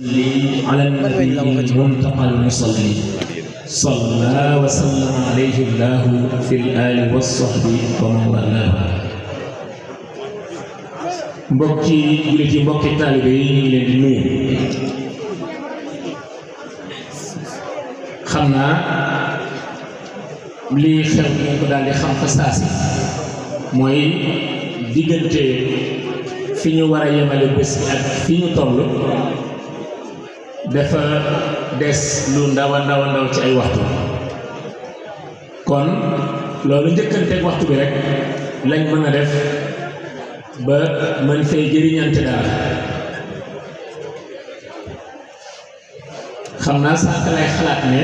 على النبي المنتقى المصلي صلى وسلم عليه الله في الآل والصحب ومن والاه. mbokki jullit yi mbokki taalibe yi ñu ngi leen di nuyu. xam naa lii xew ñu ko daal di xam fa saasi mooy diggante fi ñu war a yemale bés ak fi ñu toll dafa des lu ndaw a ndaw ci ay waxtu, kon loolu njëkkanteeg waxtu bi rek lañ mën a def ba mën fay jëriñante dara. xam naa sànq lay xalaat ne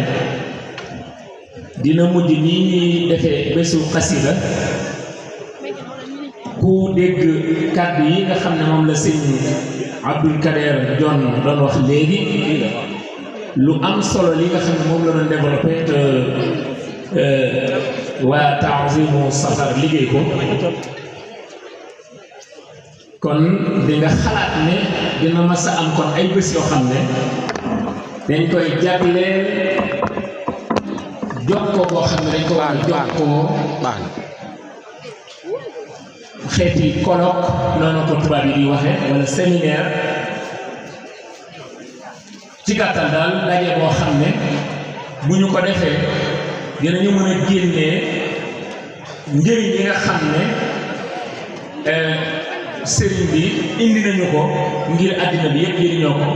dina mujj nii ñuy defee bésu xasida ku dégg kàddu yi nga xam ne moom la sëñ Abdul Kader Jon doon wax léegi, lu am solo li nga xam ne moom la doon développé te waa Ta'zimu Safar liggéey ko, kon di nga xalaat ne dina mas a am kon ay bés yoo xam ne dañ koy jagleel jokkoo boo xam ne dañ ko war a jokkoo xeeti colloque noonu ko tubaab yi di waxe wala séminaire. ci gàttal daal daje boo xam ne bu ñu ko defee dinañu mën a génnee njëriñ yi nga xam ne sëriñ bi indi nañu ko ngir àddina bi yëpp jëriñoo ko,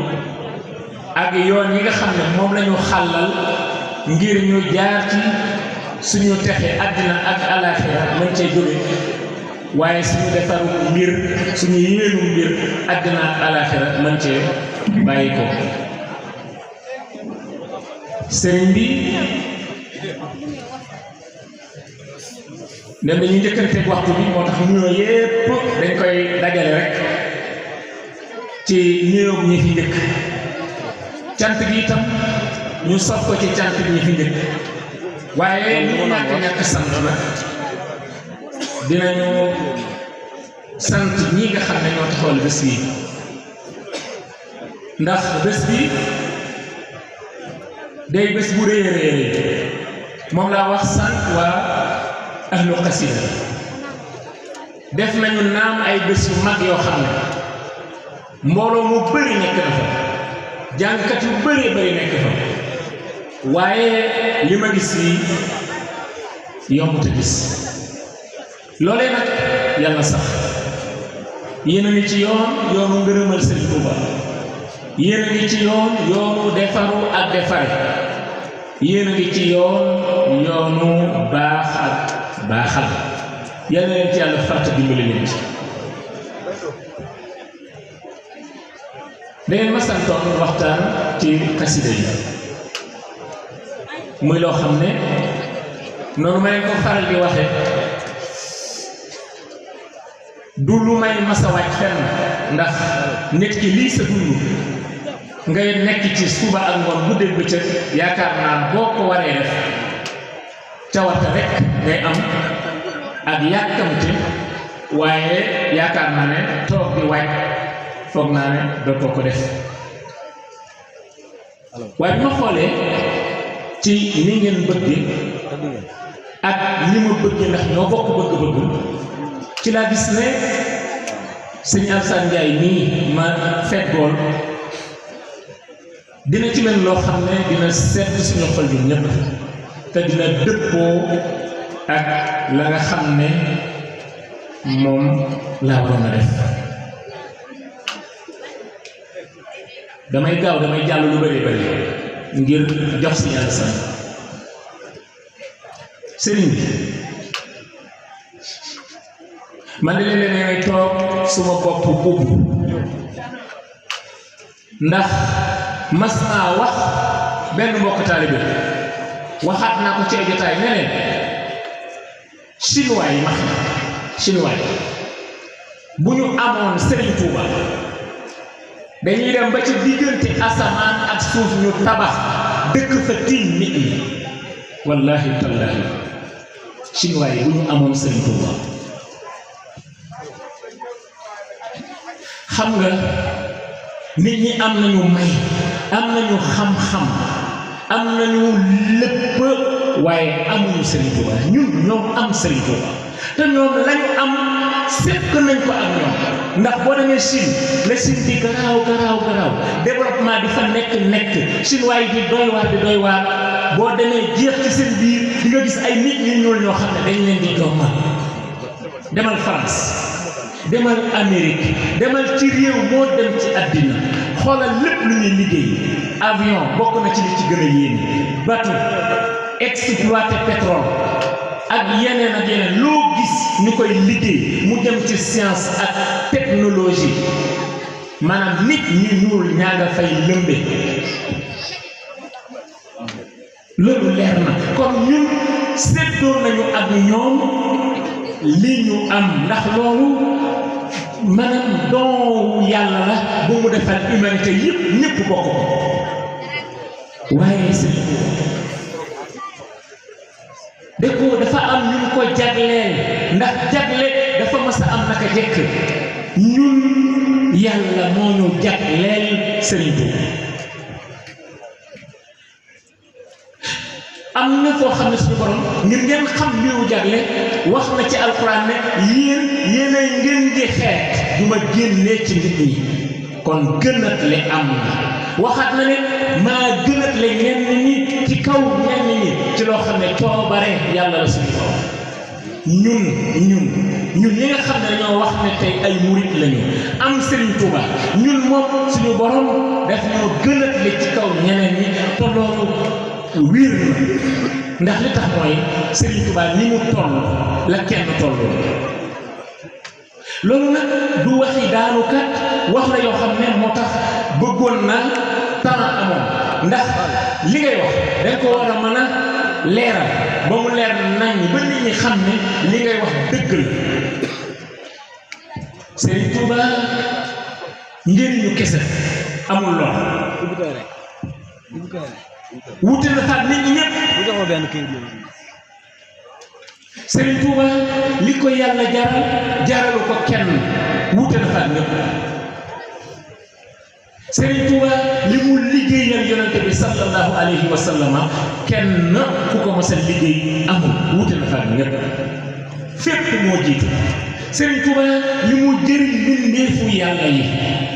ak yoon yi nga xam ne moom lañu xàllal ngir ñu jaar ci suñu texe àddina ak alaaxira mën cee jóge, waaye suñu defaru mbir suñu yéenu mbir àddina ak alaaxira mën cee bàyyi ko. sëriñ bi nem dañuy njëkkanteeg waxtu bi, moo tax nuyoo yépp dañ koy dajale rek ci nuyoo ñi fi njëkk. cant gi itam ñu sof ko ci cant ñi fi njëkk, waaye ñu ñàkk sant la dinañu sant ñi nga xam ne ñoo taxawal bés bi, ndax bés bi day bés bu rëy a rëy moom laa wax sant waa ahlu xasida def nañu naam ay bés yu mag yoo xam ne mbooloo mu bëri nekk na fa, jàngkat yu bëri nekk fa, waaye li ma gis nii yomb te gis loolee nag yàlla sax yéen a ngi ci yoonu ngërëmal Sëriñ Tuuba, yéen a ngi ci yoonu defaru ak defare, yéen a ngi ci yoonu baax ak baaxal. yal na leen ci yàlla fàtte dimbali leen ci. dangeen ma santoon waxtaan ci xasida yi, muy loo xam ne noonu ma leen ko faral di waxe du lu may masa wàcc fenn, ndax nit ki lii sa dund ngay nekk ci suba ak ngoon guddeeg bëccëg, yaakaar naa boo ko waree def cawarte rek ngay am ak yàkkamte, waaye yaakaar naa ne toog di wàcc foog naa ne dootoo ko def. waaye bi ma xoolee ci ni ngeen bëgge ak ni ma bëgge, ndax ñoo bokk bëgg-bëgg, ci laa gis ne sëñ Alassane Ndiaye nii ma feggool dina ci mel loo xam ne dina seet suñu xol bi ñëpp, te dina dëppoo ak la nga xam ne moom laa waroon a def. damay jàll lu bari ngir jox sëñ Alassane. sëriñ bi man de léeg-léeg ngay toog suma bopp ubbu, ndax mas naa wax benn mbokk taalibe, waxaat naa ko ci ay jotaay ne leen chinois yi bu ñu amoon Serigne Touba dañuy dem ba ci diggante asamaan ak suuf ñu tabax dëkk fa tiim nit ñi. wallahi tallahi chinois yi bu ñu amoon Serigne Touba, xam nga nit ñi am nañu may am nañu xam-xam am nañu lépp waaye amuñu Serigne Touba ñun ñoom am Serigne Touba te ñoom lañu am sekk nañ ko ak ñoom ndax boo demee Chine la Chine di garaaw développement di fa nekk chinois yi di doy waar boo demee jeex ci seen biir di nga gis ay nit ñu ñuul ñoo xam ne dañ leen di jommal demal France demal Amérique demal ci réew moo dem ci àddina xoolal lépp lu ñuy liggéey avion bokk na ci li ci gën a yéene bateau exploité pétrole ak yeneen loo gis ñu koy liggéey mu dem ci science ak technologie maanaam nit ñi ñuul ñaa nga fay lëmbe loolu leer na kon ñun séddoo nañu ak ñoom li ñu am ndax loolu maanaam doomu yàlla la bu mu defal humanité yëpp ñëpp bokk ko waaye si dafa am ñu ko jagleel ndax jagle dafa mas a am naka jekk ñun yàlla moo ñu jagleel Sëriñ Tuuba am na foo xam ne suñu borom ngir ngeen xam li mu jagle wax na ci alxuraan ne yéenay ngeen di xeet du ma génnee ci nit ñi kon gënatle am na waxaat na ne maa gënatle ñenn ñi ci kaw ñenn ñi ci loo xam ne coobare yàlla la suñu borom ñun ñi nga xam ne dañoo wax ne tey ay murit lañu am Serigne Touba ñun moom suñu borom daf ñoo gënatle ci kaw ñeneen ñi te loolu wér na ndax li tax mooy Serigne Touba ni mu toll la kenn toll loolu nag du waxi daanukat wax la yoo xam ne moo tax bëggoon na temps amoon ndax li ngay wax dañ ko war a mën a leeral ba mu leer nañ ba nit ñi xam ne li ngay wax dëgg la Serigne Touba njëriñu kese amul lool wuute na faat nit ñi ñëpp Serigne Touba li ko yàlla jaralu ko kenn wuute na faat ñëpp Serigne Touba li mu liggéeyal yonente bi sallallahu alayhi wa sallama kenn ku ko mos a liggéey amul wuute na faat ñëpp fépp moo jiitu Serigne Touba li mu jëriñ mbindeefu yàlla yi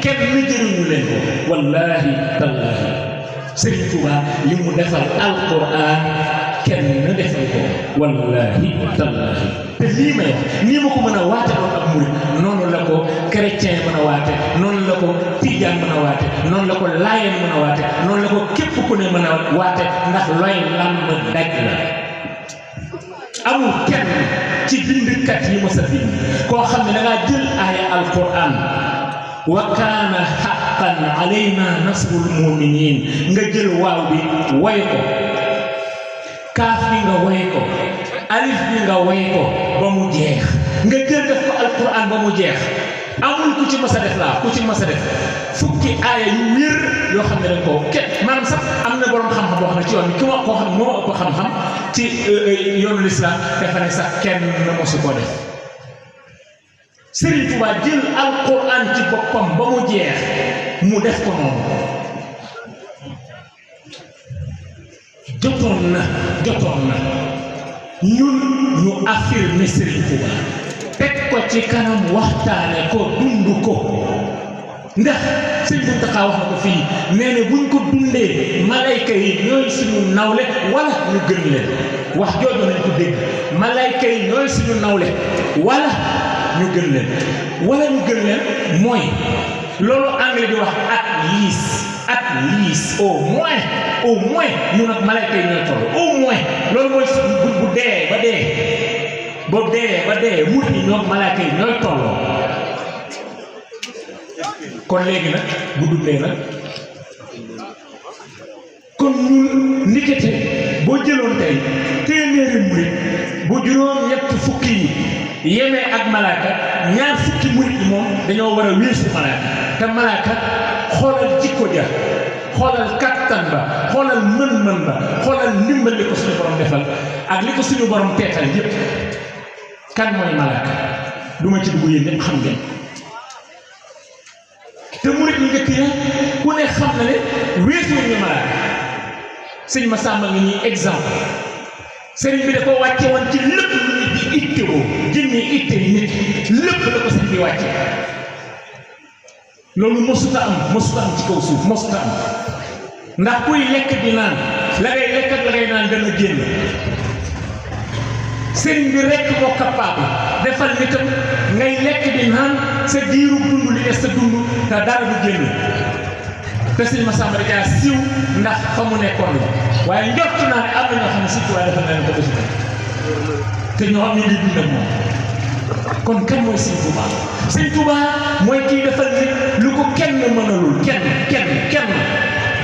kenn jëriñu leen ko wallahi tallahi Serigne Touba li mu defal alquran kenn defal ko wallahi tallahi te lii may wax nii ma ko mën a waate doon ak murid noonu la ko chrétien mën a waate noonu la ko tijaan mën a waate noonu la ko laayeen mën a waate noonu la ko képp ku ne mën a waate ndax looy lamb daj la amul kenn ci bindkat yi mos a bind koo xam ne da ngaa jël aaya alquran wa kaana haqqan alayna nasrul muminin nga jël waaw bi woy ko kaaf bi nga woy ko alif bi nga woy ko ba mu jeex nga jël def ko alquran ba mu jeex amul ku ci mas a def laa ku ci mas a def fukki aaya yu wér yoo xam ne dañ koo kenn maanaam sax am na borom xam-xam boo xam ne ci yoon bi ki ma koo xam ne moo ëpp xam-xam ci yoonu lislaam dafa ne sax kenn na mosu koo def Serigne Touba jël alquran ci boppam ba mu jeex mu def ko noonu jotoon na ñun ñu affirmer Serigne Touba teg ko ci kanam waxtaane ko dund ko ndax Serigne Mountakha wax na ko fii nee na buñ ko dundee malayka yi ñooy suñu nawle wala ñu gën leen wax jooju nañ ko dégg malayka yi ñooy suñu nawle wala ñu gën leen mooy loolu anglais di wax at least au moins ñu nag malayka yi ñooy toll au moins loolu mooy bu dee ba dee mut yi ñoom malayka yi ñooy tolloo kon léegi nag bu dundee nag kon ñun ndikete boo jëloon tey téeméeri murit bu juróom ñett fukki yi yemee ak malaaka ñaar fukki murit yi moom dañoo war a weesu malaaka te malaaka xoolal jikko ja xoolal kattan ba xoolal mën-mën ba xoolal ndimbal li ko suñu borom defal ak li ko suñu borom teetal yépp kan mooy malaaka du ma ci dugg yéen ñëpp xam ngeen te murit ñi nga njëkk ya ku ne xam na ne weesu ñu malaaka sëñ Massamba ngi ñuy exemple sëriñ bi da ko wàcce woon ci lépp lu nit di ittewoo jëmmi itte nit lépp la ko sëñ bi wàcce loolu mosuta am ci kaw suuf mosuta am ndax kuy lekk di naan la ngay lekk ak la ngay naan dana génn sëriñ bi rekk moo capable defal nitam ngay lekk di naan sa diiru dund li des sa dund te dara du génn te sëñ Massamba da caa siiw ndax fa mu nekkoon la waaye njort naa ne am na ñoo xam ne surtout waaye dafa leen ko bésu te ñoo xam ne di dund ak moom kon kan mooy sëñ Touba sëñ Touba mooy kii defal nit lu ko kenn mënalul kenn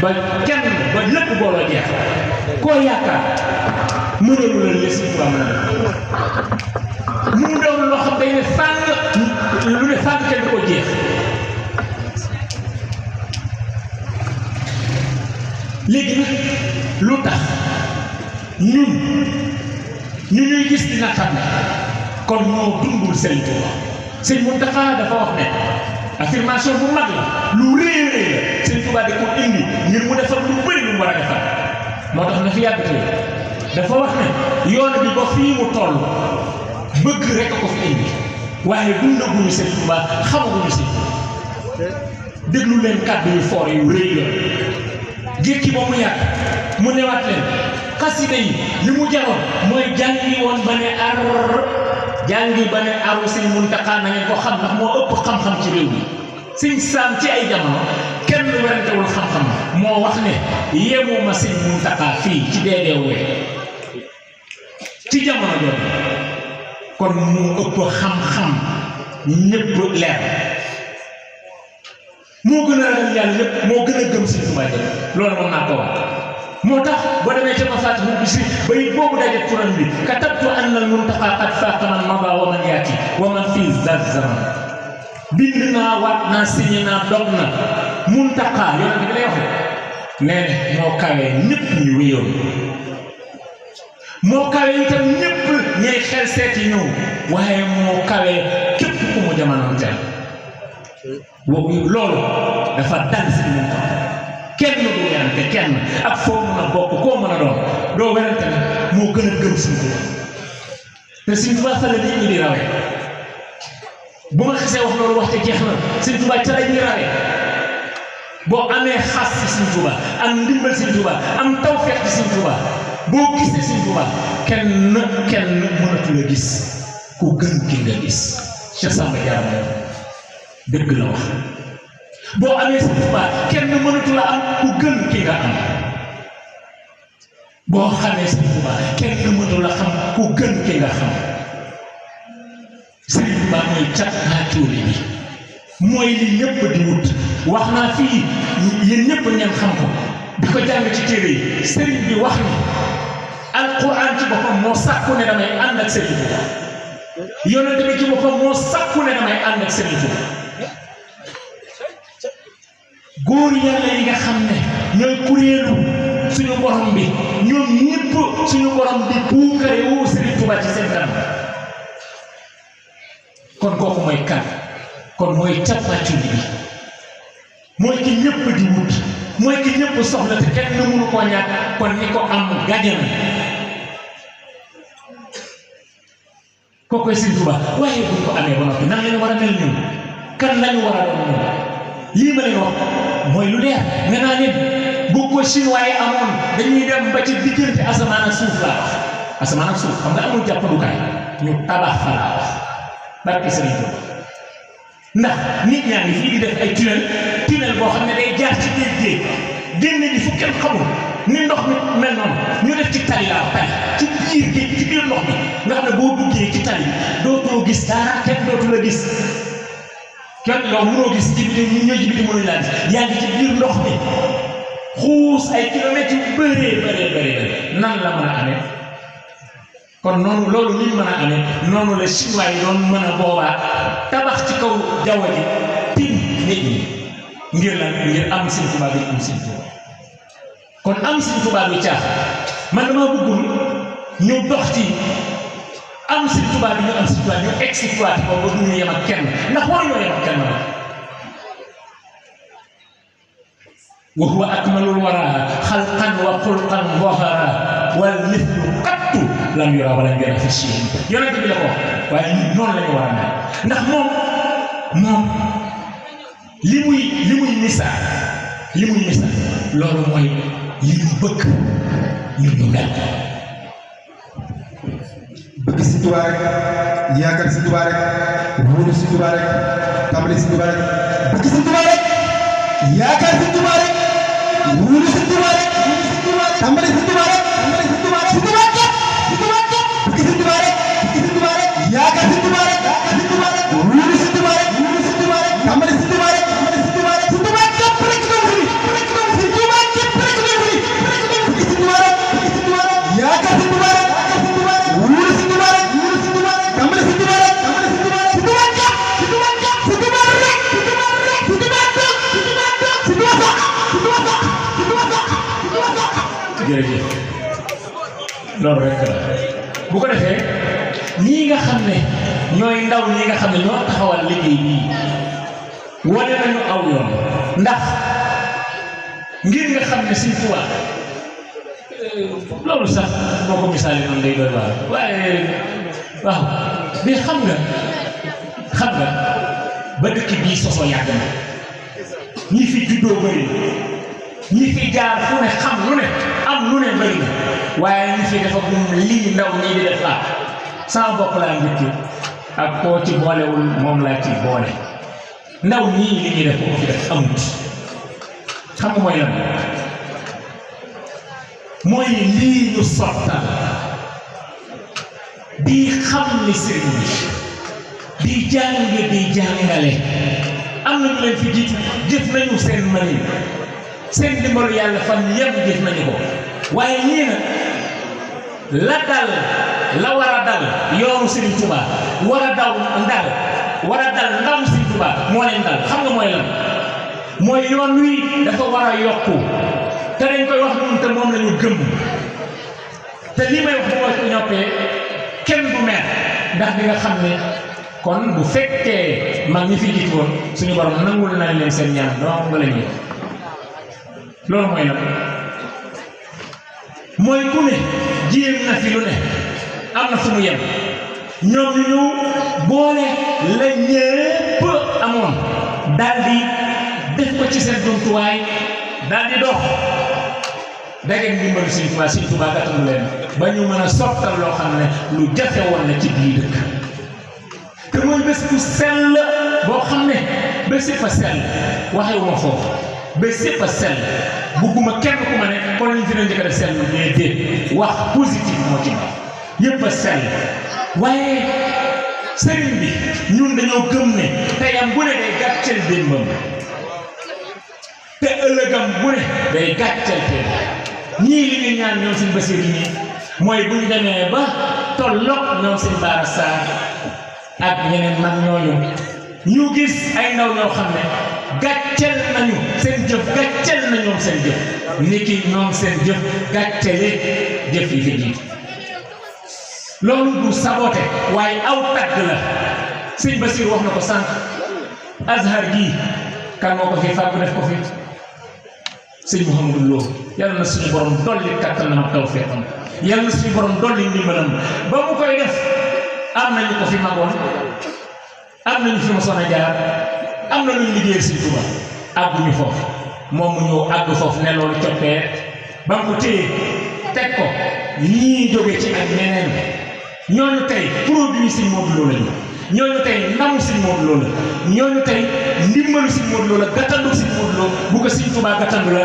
ba lépp booloo jeex koo yaakaar mënalul la li sëñ Touba mën a def mu doon loo xam day ne fàng lu ne fàng kenn du ko jeex léegi nag lu tax ñun ñu ñuy gis dina xam ne kon ñoo dundul Sëriñ Tuuba Sëriñ Muntaxa dafa wax ne affirmation bu mag la lu rëy la Sëriñ Tuuba da ko indi ngir mu defar lu bëri lu mu war a defar moo tax na fi yàgg dafa wax ne yoon bi ba fii mu toll bëgg rek ko fi indi waaye dundaguñu Sëriñ Tuuba xamaguñu si déglu leen kàddu yu foor yu rëy la jékki ba mu yàgg mu newaat leen xasida yi li mu jaroon mooy jàngi woon ba ne ar jàngi ba ne aru Sëñ Muntaxa na ngeen ko xam ndax moo ëpp xam-xam ci réew mi Sëñ Saam ci ay jamono kenn werantewul xam-xam moo wax ne yemuma Sëñ Muntaxa fii ci DDW ci jamono jooju kon mu ëpp xam-xam ñëpp leer moo gën a ragal yàlla lépp moo gën a gëm Sëñ Tuubaa loolu moom naa ko wax moo tax boo demee ca Mafaatihul Bichri bay boobu daje turam bi katabtu anna al-Muntaqa qad faaqa man madaa wa man yaati wa man fii zaat zaman bind naa waat naa signé naa dog na Muntaqa yonent bi lay wax nee ne moo kawee ñëpp ñu wéyoon moo kawee itam ñëpp ñay xel seeti ñëw waaye moo kawee képp ku mu jamonoon teel loolu dafa dal si Muntaqa kenn du werante kenn ak foo mën a bokk koo mën a doon doo werante ne moo gën a gëm Sëñ Tuubaa te Sëñ Tuubaa fa la nit ñi di rawee bu ma xisee wax loolu wax te jeex na Sëñ Tuubaa ca la ñuy rawee boo amee xas ci Sëñ Tuubaa am ndimbal Sëñ Tuubaa am tawfeex ci Sëñ Tuubaa boo gisee Sëñ Tuubaa kenn mënatu la gis ku gën ki nga gis Cheikh Samba Diarra dëgg la wax boo amee Sëñ Tuubaa kenn mënatu la am ku gën ki nga am boo xamee Sëñ Tuubaa kenn mënatu la xam ku gën ki nga xam Sëñ Tuubaa mooy cat naa tuuli bi mooy li ñëpp di wut wax naa fii yéen ñëpp ngeen xam ko di ko jàng ci téere yi sëriñ bi wax ni alquran ci boppam moo sàkku ne damay ànd ak Sëriñ Tuubaa yonent bi ci boppam moo sàkku ne damay ànd ak Sëriñ Tuubaa góor yàlla yi nga xam ne ñooy kuréelu suñu borom bi ñoom ñëpp suñu borom di puukare woo Sëriñ Tuubaa ci seen kanam kon kooku mooy kan kon mooy cappaatu bi mooy ki ñëpp di wut mooy ki ñëpp soxla te kenn mënu koo ñàkk kon ñi ko am gàjjana kookoy Sëriñ Tuubaa waaye buñ ko amee ba noppi nan lañu war a mel ñun kan lañu war a doon ñun lii ma leen wax mooy lu leer nee naa leen bu ko chinois yi amoon dañuy dem ba ci diggante asamaan ak suuf laa wax asamaan ak suuf xam nga amul jàppandukaay ñu tabax fa laa wax barke Sëriñ Tuubaa ndax nit ñaa ngi fii di def ay tunnel boo xam ne day jaar ci géej génne ji fu kenn xamul ni ndox mi mel noonu ñu def ci tali laa tali ci biir géej ci biir ndox mi nga xam ne boo duggee ci tali dootoo gis dara kenn dootu la gis kenn yow mënoo gis ci biti ñu ñëw ci biti mënuñ laa gis yaa ngi ci biir ndox mi xuus ay kilomètres yu bëree nan la mën a amee kon noonu loolu ni mën a amee noonu la chinois yi doon mën a boobaa tabax ci kaw jaww ji tim nit ñi ngir lan ngir am Sëñ Tuubaa bi am Sëñ Tuubaa kon am Sëñ Tuubaa bi caax man dama bëggul ñu dox ci am Sëñ Tuubaa bi ñu am Sëñ Tuubaa ñu exploité ko ba du ñu yem ak kenn ndax waruñoo yem ak kenn la wa huwa akmalul wara xalqan wa xulqan zahara wal mithlu qattu lam yura wala yura fi shay'in yonent bi la ko waaye ñun noonu la ñu war a mel ndax moom li muy misaal loolu mooy li ñu bëgg ñun ñu mel bëgg si Tuubaa rek yaakaar si Tuubaa rek wóolu si Tuubaa rek tàmbali si Tuubaa rek bëgg si Tuubaa rek yaakaar si Tuubaa rek wóolu si Tuubaa rek tàmbali si Tuubaa rek si Tuubaa rek bëgg si Tuubaa rek yaakaar si Tuubaa rek wóolu si Tuubaa rek tàmbali si Tuubaa rek si Tuubaa képp rek doon fi si Tuubaa képp rek doon fi bëgg si Tuubaa rek yaakaar si Tuubaa rek wóolu si Tuubaa rek tàmbali si Tuubaa rek si Tuubaa képp si Tuubaa rek jërëjëf loolu rek la bu ko defee ñii nga xam ne ñooy ndaw ñi nga xam ne ñoo taxawal liggéey bii wane nañu aw yoon ndax ngir nga xam ne Sëñ Tuubaa loolu sax moo ko misaale noonu day doy waar waaye waaw mais xam nga ba dëkk bii sosoo yàgg na ñi fi juddoo bëri ñi fi jaar fu ne xam lu ne am lu ne bëri na waaye ñi fi dafa gum lii ndaw ñii di def laa sama bopp laa njëkk ak koo ci boolewul moom laa ci boole ndaw ñii li ñuy def ko fi def amut xam nga mooy lan mooy lii ñu sottal di xam ni sëriñ bi di jàngale am na ñu leen fi jiitu jëf nañu seen mari seen dimbalu yàlla fan yëpp jëf nañu ko waaye ñii nag la war a dal yoonu Sëriñ Tuubaa war a dal ndaw Sëriñ Tuubaa moo leen dal xam nga mooy lan mooy yoon wi dafa war a yokku te dañ koy wax ñun te moom la ñu gëm te lii may wax bu ma ko ñoppee kenn du mer ndax di nga xam ne kon bu fekkee mag ñi fi jiitu woon suñu borom nangul nañ leen seen ñaan donc nga la ñuy loolu mooy lan mooy ku ne jéem na fi lu ne am na fu mu yem ñoom ñu ñëw boole la ñépp amoon daal di def ko ci seen jumtuwaay daal di dox dangeen ndimbalu Sëñ Tuubaa gàttandu leen ba ñu mën a sottal loo xam ne lu jafe woon na ci biir dëkk te mooy bés bu sell boo xam ne bés yëpp a sell waxewuma foofu bés yëpp a sell bugguma kenn ku ma ne kon lañu fi doon njëkk a def sell mais déet wax positif moo ci baax yëpp a sell waaye sëriñ bi ñun dañoo gëm ne teyam bu ne day gàcceel démbam te ëllëgam bu ne day gàcceel te ñii li ñuy ñaan ñoom seen Basiir yi nii mooy bu ñu demee ba tolloog ñoom seen Baara Sarr ak ñeneen mag ñooñu ñu gis ay ndaw ñoo xam ne gàcceel nañu seen jëf gàcceel na ñoom seen jëf niki ñoom seen jëf gàccele jëf yi fi jiitu loolu du sabote waaye aw tagg la sëñ Basiir wax na ko sànq Azhar gii kan moo ko fi fàgg def ko fi sëñ Mouhamadou Lo yàlla na suñu borom dolli kattanam ak tawfeexam yàlla na suñu borom dolli ndimbalam ba mu koy def am nañu ko fi magoon am nañu fi mosoon a jaar am na luñ liggéeyal Sëñ Tuubaa àgguñu foofu moom mu ñëw àgg foofu ne loolu coppee ba mu ko téye teg ko ñii jóge ci ak ñeneen ñooñu tey produit Sëñ Modou Lo lañu ñooñu tey ndamu Sëñ Modou Lo la ñooñu tey ndimbalu Sëñ Modou Lo la gàttandu Sëñ Modou Lo bu ko Sëñ Tuubaa gàttandu la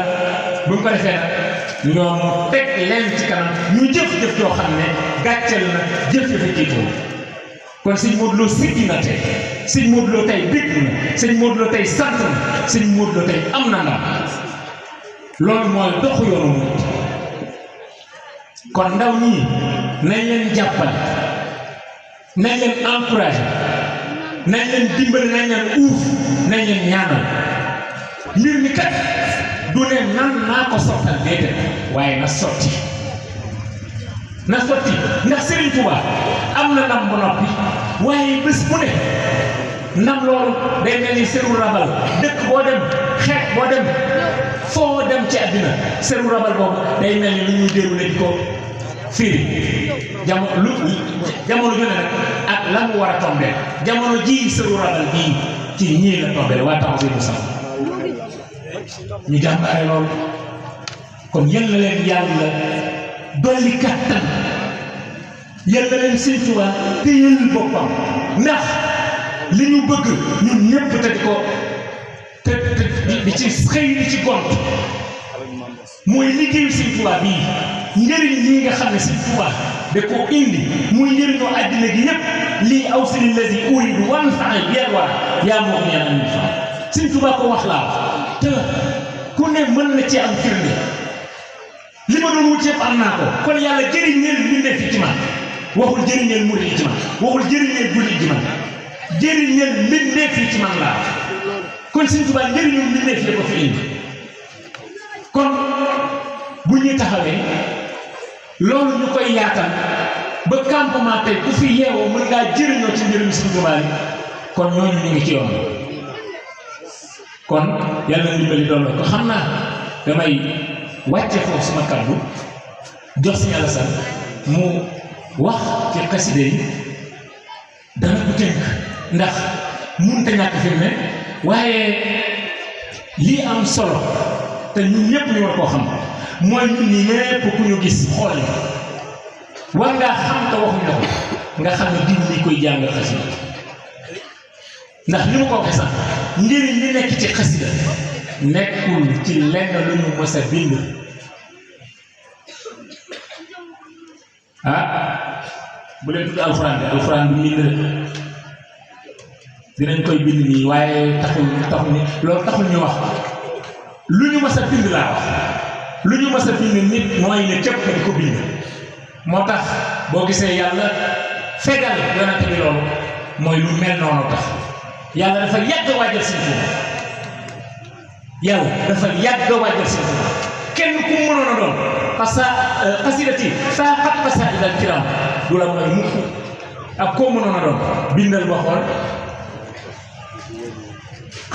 bu ñu ko defee nag ñoom teg leen ci kanam ñu jëf-jëf yoo xam ne gàcceel na jëf-jëf jiitoo kon Sëñ Modou Lo siggi na tey Sëñ Modou Lo tey bég na Sëñ Modou Lo tey sant na Sëñ Modou Lo tey am na ndam loolu mooy doxu yoonu murit kon ndaw ñii nañ leen jàppale nañ leen encouragé nañ leen dimbali nañ leen uuf nañ leen ñaanal mbir mi kat du ne nan naa ko sottal déedéet waaye na sotti ndax Serigne Touba am na ndam bu noppi waaye bés bu ne ndam loolu day mel ni seru rabal dëkk boo dem xeet boo dem foo dem ci àddina seru rabal boobu day mel ni lu ñuy déroulé di ko firi jamono ju ne nag ak la mu war a tombé jamono ji seru rabal bii ci ñii la tombé waa tax bi mu sax ñu jàmbaare loolu kon yal na leen yàlla dolli kattan yal na leen Sëñ Tuubaa téyel boppam ndax li ñu bëgg ñun ñëpp te di ko te di ci xëy di ci gont mooy liggéeyu Sëñ Tuubaa bii njëriñ lii nga xam ne Sëñ Tuubaa da ko indi muy njëriñoo àddina gi yëpp lii aw si lazi uridu wan faay biir waa yaa moo ko ñaan ñu fa Sëñ Tuubaa ko wax laa te ku ne mën na ci am firnde li ma doon wut yëpp am naa ko kon yàlla jëriñ leen mbindee fi ci man waxul jëriñ leen murid yi ci man waxul jëriñ leen jullit ci man jëriñ leen mbindee fi ci man laa kon Sëñ Tuubaa njëriñu mbindee fi ko fi indi kon bu ñuy taxawee loolu ñu koy yaatal ba campement tey ku fi yeewoo mën ngaa jëriñoo ci njëriñu Sëñ Tuubaa yi kon ñooñu ñu ngi ci yoon kon yàlla na dimbali doon ko xam naa damay wàcce foofu sama kàddu jox Sëñ Alassane mu wax ci xaside yi dana ko tënk ndax mënut a ñàkk fi mu ne waaye lii am solo te ñun ñëpp ñu war koo xam mooy ñun ñi ñëpp ku ñu gis xool yi war ngaa xam te waxuñ la ko nga xam ne diw li koy jàng xasida ndax li ma ko waxee sax njëriñ li nekk ci xasida nekkul ci lenn lu ñu mës a bind bu leen tudd alxuraan de alxuraan du bind rek dinañ koy bind nii waaye taxul ni loolu taxul ñu wax lu ñu mës a bind laa wax lu ñu mës a bind nit mooy ne cëpp di ko bind moo tax boo gisee yàlla fegal yonent bi loolu mooy lu mel noonu tax yàlla dafa yàgg waajal Sëñ Tuubaa yàlla dafa yàgg waajal Sëñ Tuubaa kenn ku mu mënoon a doon parce que xasidati saa xat xasaa'idal kiram du la mooy mukk ak koo mënoon a doon bindal ba xool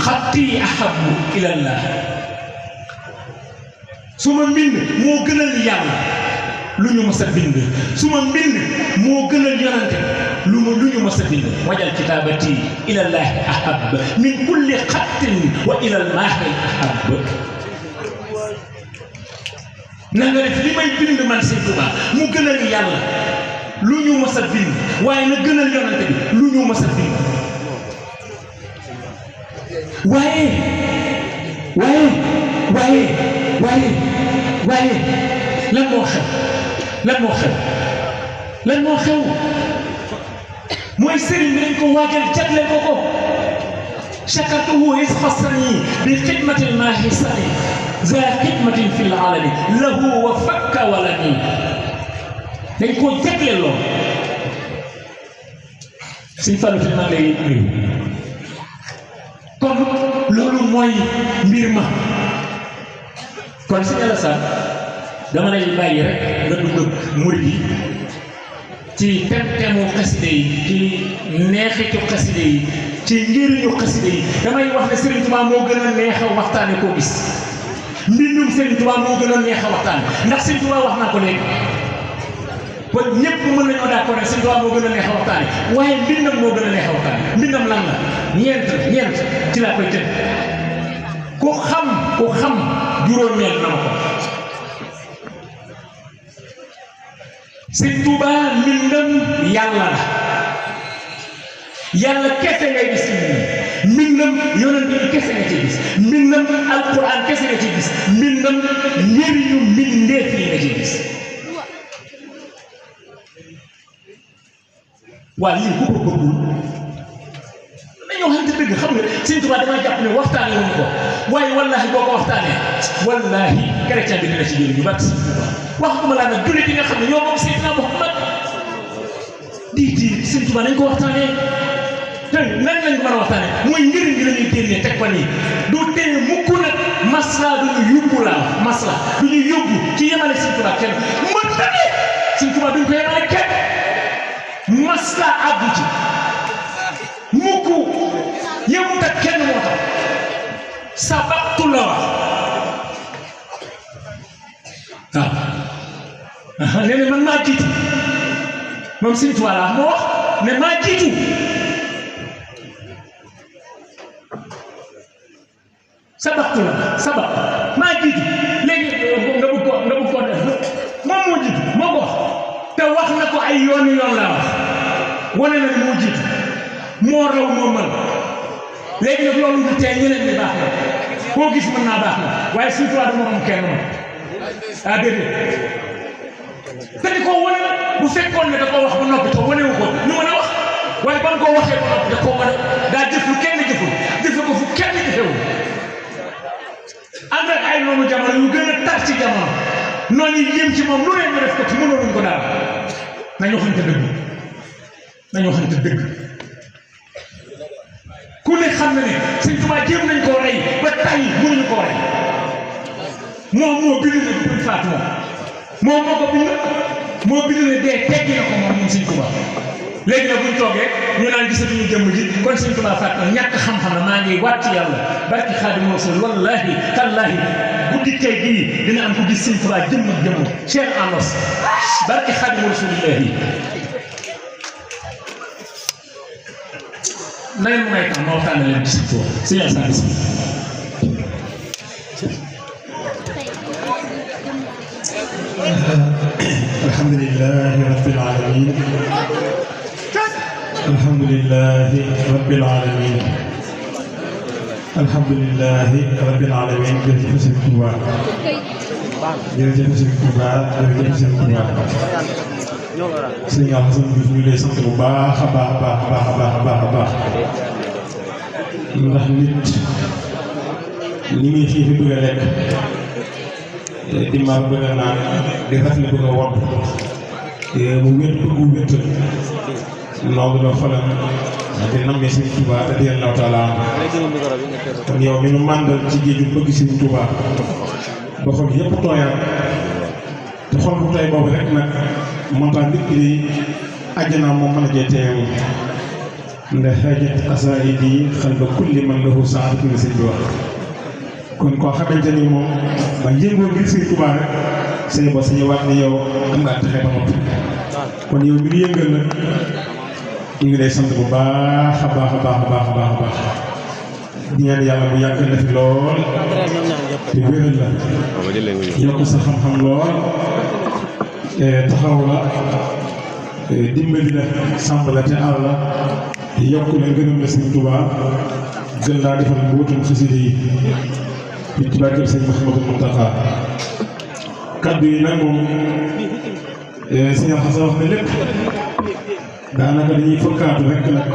xatti ahabbu ilallah su ma mbind moo gënal yàlla lu ñu mës a bind su ma mbind moo gënal yonante lu ñu mës a bind wajal kitaabati ilallahi ahab min kulli xattin wa ilal maahi ahab na nga def li may bind man Sëñ Tuubaa mu gënal yàlla lu ñu mës a bind waaye na gënal yonante bi lu ñu mës a bind waaye lan moo xew mooy sëriñ bi dañ ko waajal jagleel ko shakartuhu is xasani bi xidmatil maahi sani za xidmatin fil alami lahu wa fakka walani dañ koo jagleel lool Sëñ Fallu fi man lay nuyu kon loolu mooy mbir ma kon Sëñ Alassane dama lay bàyyi rek nga dugg murid yi ci tem-temu xaside yi ci neexitu xaside yi ci njëriñu xaside yi damay wax ne Serigne Touba moo gën a neex a waxtaane koo gis mbindum Serigne Touba moo gën a neex a waxtaane ndax Serigne Touba wax naa ko léegi ba ñëpp mën nañoo d'accord ne Serigne Touba moo gën a neex a waxtaane waaye mbindam moo gën a neex a waxtaane mbindam lan la ñeent ci laa koy tënk ku xam juróomeel na ma ko Sëñ Touba mbindam yàlla la yàlla kese ngay gis ci mbindam yonent bi kese nga ci gis mbindam alquran kese nga ci gis mbindam njëriñu mbindeef yi nga ci gis waa lii ku ko bëggul dañoo xamante dëgg xam nga Sëñ Touba dama jàpp ne waxtaane wuñu ko waaye wallaahi boo ko waxtaanee wallaahi chrétien bi dina ci jëriñu barke Sëñ Touba waxuma laa nag jullit yi nga xam ne ñoo bokk Seydina Muhammad di Sëñ Touba nañ ko waxtaanee te nan lañ ko mën a waxtaanee mooy njëriñ bi la ñuy génnee teg ko nii du tee mukk nag masla du ñu yóbbu laa masla du ñu yóbbu ci yemale Sëñ Touba kenn mën tamit Sëñ Touba duñ ko yemale kenn masla àggu ci mukk yemut ak kenn moo tax sabaqtu la wax waaw nee na man maa jiitu moom Sëñ Tuubaa la moo wax ne maa jiitu sabaqtu la sabaq maa jiitu léegi nga bëgg koo def moom moo jiitu moo ko wax te wax na ko ay yoon laa wax wane na ne moo jiitu moo raw moo mën léegi nag loolu du tee ñeneen ñi baax na koo gis mën naa baax na waaye Sëñ Tuubaa dama am kenn moom déedéet te di ko wane na bu fekkoon ne da ko wax ba noppi te wane wu ko ñu mën a wax waaye ba nga ko waxee ba noppi da koo wane daa jëf lu kenn jëful jëfe ko fu kenn jëfewul ànd ak ay noonu jamono yu gën a tar ci jamono noonu yi yëm ci moom lu ne ñu def ko ci mënoon ko daal nañu waxante dëgg ku ne xam na ne Sëñ Tuubaa jéem nañ koo rey ba tàyyi mënuñu koo rey moom moo bind ne buñ faatu moom moo ko bind moo bind ne dee teggi na ko moom Sëñ Tuubaa léegi nag buñ toogee ñu naan gisatuñu jëmm ji kon Sëñ Tuubaa faat na ñàkk xam-xam la maa ngi waat ci yàlla barki Xaadimu Rasuul wallahi tallahi guddi tey gii dina am ko gis Sëñ Tuubaa jëmm Cheikh Anos barki Xaadimu Rasuulillahi na ngeen may tax ma waxtaan leen ci Sëñ Tuubaa Sëñ Assane bismillah alhamdulillahi rabbil alamin alhamdulillahi rabbil alamin alhamdulillahi rabbil alamin jërëjëf Sëñ Tuubaa jërëjëf Sëñ Tuubaa jërëjëf Sëñ Tuubaa sëñ Assane Diouf ñu lay sant bu baax a baax a baax a baax a baax a baax ndax nit ni muy xiifi bëgg a lekk di mar bëgg a naan di rafetlu bëgg a wodd mu wét bëggu wéttal noonu la xolam di nammee Sëñ Tuubaa radiyallaahu taala kon yow mi nu màndal ci géeju bëgg Sëñ Tuubaa ba xol yépp tooyal te xol bu tooy boobu rek nag moo tax nit ki àjjana moom mën a jee teewu ndax xajat asaidi xalba kulli man lahu saadatun Sëñ bi wax kon koo xamante ni moom ba yëngoo ngir Sëñ Tuubaa rek sañu ba sañu waat ni yow am ngaa texe ba noppi kon yow mi ngi yëngal nag ñu ngi lay sant bu baax a baax a baax a baax a baax a baax di ñaan yàlla bu yàgg na fi lool te wéral la yokk sa xam-xam lool taxaw la dimbali la sàmb la te àll la te yokk la ngërëm la Sëñ Tuubaa gën laa defal mbootum xasida yi ci barkeb Sëñ Mouhamadou Mountakha kaddu yi nag moom Sëñ Xasan wax na lépp daanaka dañuy fëkkaatu rek nag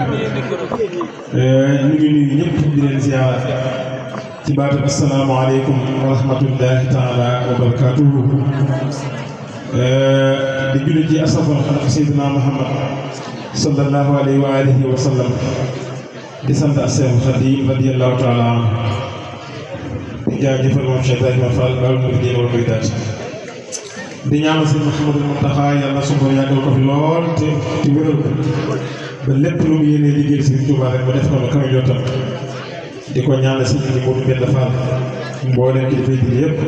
ñu ngi nuyu ñëpp di leen ziyaara ci baatu assalaamu aleykum wa rahmatullahi taala wa barakaatuhu di julli ci asafal xalaq Seydina Muhammad sallallahu alayhi wa alihi wa sallam di sant Seex Xaadim radiyallahu taala anhu di jaajëfal moom Cheikh Ibrahima Fall baal mu diine wal muy daat di ñaanal Sëñ Mouhamadou Mountakha yàlla suñu borom yàggal ko fi lool te wéral ko ba lépp lu mu yéenee liggéey Sëñ Tuubaa rek ba def ko la kaw jottam di ko ñaanal Sëñ Modou Mbenda Fall mboolem ki dafay dir yëpp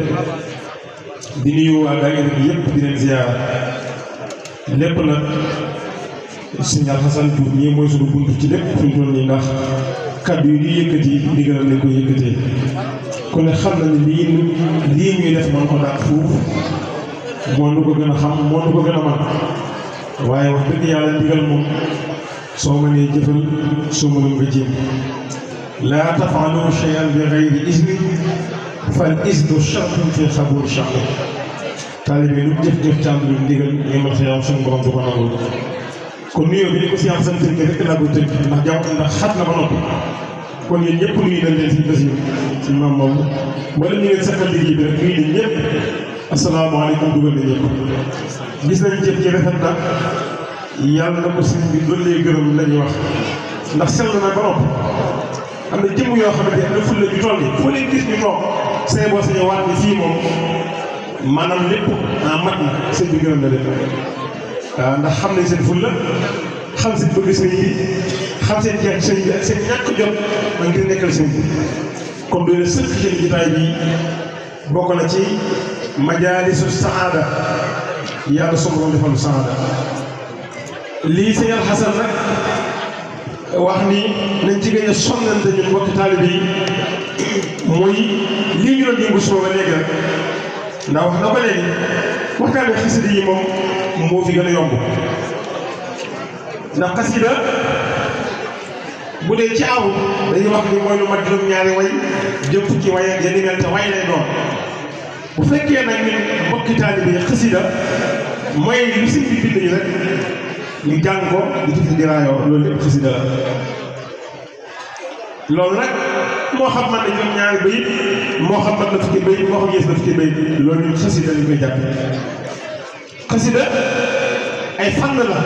di nuyu waa daayira bi yëpp di leen ziyaar lépp nag Sëñ Xasan Diouf ñii mooy suñu bunt ci lépp fi mu toll nii ndax kaddu yi di yëkkati ndigalal lañ koy yëkkatee ku ne xam na ne lii ñuy def man ko dàq fuuf moo nu ko gën a xam moo nu ko gën a man waaye wax dëgg yàlla ndigal moom soo mënee jëfal soo mënul nga jéem laa tafaalu shay'an bi ghayri izni fal iznu shartun fi xabul shaqi taalibe lu jëf-jëf ci àndul ndigal yemal xëyam suñu borom du ko nangul kon nuyoo bi ni ko si am seen tënk rek laa koy tënk ndax xat na ba noppi kon yéen ñëpp nuyu nañ leen si bés yi si maam moom wala ñu ngeen sakkal liggéey bi rek nuyu nañ ñëpp asalaamaaleykum dugal na ñëpp gis nañ jëf ji rafet na yàlla na ko sëñ bi dollee gërëm la ñuy wax ndax sell na ba noppi am na jëmm yoo xamante ne fulla ju toll nii foo leen gis ñu toog say boo sañoo waat ni fii moom maanaam lépp mat na sëñ bi gërëm na leen waaw ndax xam nañ seen fulla xam seen bëgg sëñ bi xam seen jeex sëñ bi ak seen ñàkk jot ak ngir nekkal sëñ bi comme doy na sëkk seen jotaay bi bokk na ci majaalisu saada yàlla sunu borom defal saada lii sëñ Alxasan nag wax ni nañ ci gën a sonnante ñun mbokki taalibe yi mooy lii ñu doon yëngu suba ba léegi rek ndax wax na ko léegi waxtaane xasida yi moom moo fi gën a yomb ndax xasida bu dee ci aw dañuy wax ni mooy lu mat juróom-ñaari way jëm fukki way ak yenn mel te way lay doon bu fekkee nag ñun mbokki taalibe yi xasida mooy lu sëñ bi bind ñu rek ñu jàng ko di ci fi diraayoo loolu lépp xasida la loolu nag moo xam man na juróom-ñaari bayit moo xam man na fukki bayit moo xam yees na fukki bayit loolu ñun xasida lañ koy jàpp xasida ay fànn la